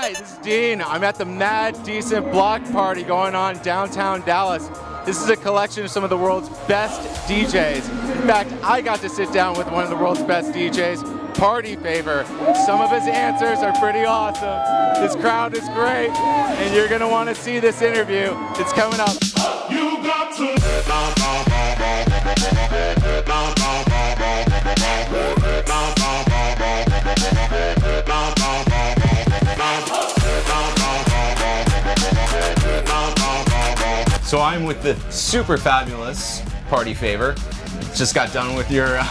Hi, this is Dean. I'm at the Mad Decent Block Party going on downtown Dallas. This is a collection of some of the world's best DJs. In fact, I got to sit down with one of the world's best DJs, Party Favor. Some of his answers are pretty awesome. This crowd is great, and you're gonna want to see this interview. It's coming up. You got to. So I'm with the super fabulous Party Favor. Just got done with your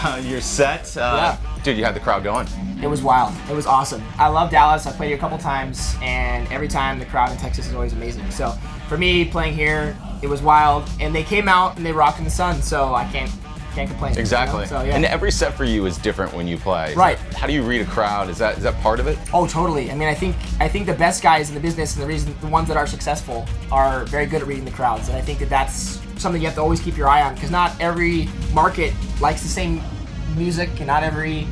set. Yeah. Dude, you had the crowd going. It was wild. It was awesome. I love Dallas. I played here a couple times, and every time the crowd in Texas is always amazing. So for me, playing here, it was wild. And they came out and they rocked in the sun, so I can't complain. Exactly. You know? So, yeah. And every set for you is different when you play. Right. How do you read a crowd? Is that part of it? Oh, totally. I mean, I think the best guys in the business and the ones that are successful are very good at reading the crowds. And I think that that's something you have to always keep your eye on, because not every market likes the same music, and not every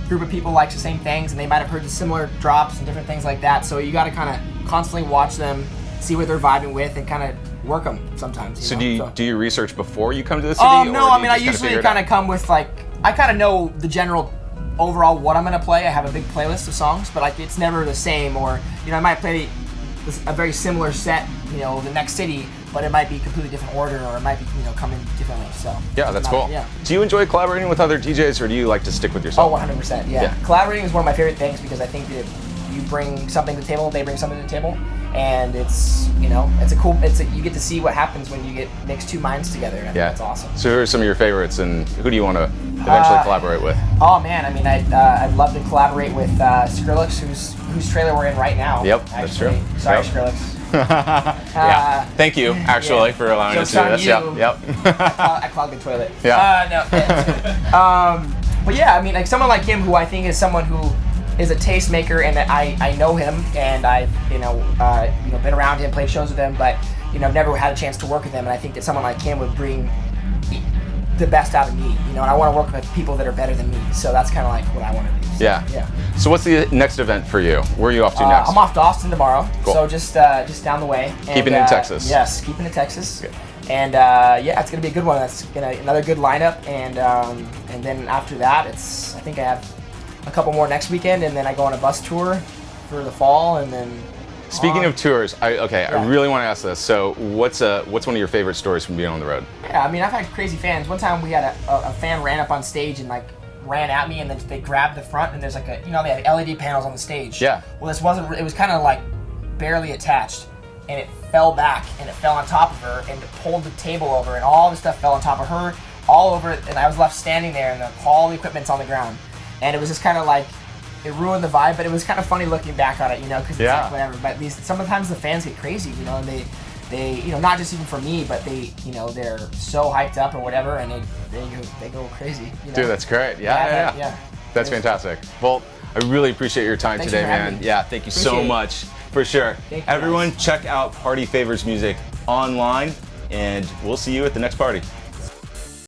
group of people likes the same things, and they might have heard the similar drops and different things like that. So you got to kind of constantly watch them, see what they're vibing with, and kind of work them sometimes. So do you research before you come to the city? No, I mean, I usually kind of come with I kind of know the general overall what I'm gonna play. I have a big playlist of songs, but it's never the same. Or I might play a very similar set, the next city, but it might be completely different order, or it might be come in differently. So yeah, that's cool. Yeah. Do you enjoy collaborating with other DJs, or do you like to stick with yourself? Oh, 100%. Yeah. Collaborating is one of my favorite things, because I think that you bring something to the table, they bring something to the table, and it's you get to see what happens when you mix two minds together. And yeah, that's awesome. So who are some of your favorites, and who do you want to eventually collaborate with? Oh man, I mean, I'd love to collaborate with Skrillex, whose trailer we're in right now. Yep, actually. that's true. Sorry, Yep. Skrillex. Yeah. Thank you, actually, for allowing us to do this. Yep. I clogged the toilet. Yeah. But yeah, I mean, someone like him, who I think is someone who is a tastemaker, and that I know him, and I've been around him, played shows with him, but I've never had a chance to work with him, and I think that someone like him would bring the best out of me, and I want to work with people that are better than me. So that's kind of like what I want to do. So, yeah. So what's the next event for you? Where are you off to next? I'm off to Austin tomorrow. Cool. So just down the way. Keeping it in Texas. Yes, keeping it in Texas. Good. And it's gonna be a good one. That's another good lineup, and then after that, I think I have a couple more next weekend, and then I go on a bus tour for the fall, and then. Speaking of tours, I really want to ask this. So, what's one of your favorite stories from being on the road? Yeah, I mean, I've had crazy fans. One time we had a fan ran up on stage and ran at me, and then they grabbed the front, and there's they have LED panels on the stage. Yeah. Well, it was kind of barely attached, and it fell back, and it fell on top of her, and it pulled the table over, and all the stuff fell on top of her, all over it, and I was left standing there, and all the equipment's on the ground, and it was just kind of it ruined the vibe, but it was kind of funny looking back on it, because it's whatever. But sometimes the fans get crazy, and they not just even for me, but they're so hyped up or whatever, and they go crazy. Dude, that's great. Yeah. That's fantastic. Well, I really appreciate your time today, man. Yeah, thank you so much. For sure. Everyone, check out Party Favor's music online, and we'll see you at the next party.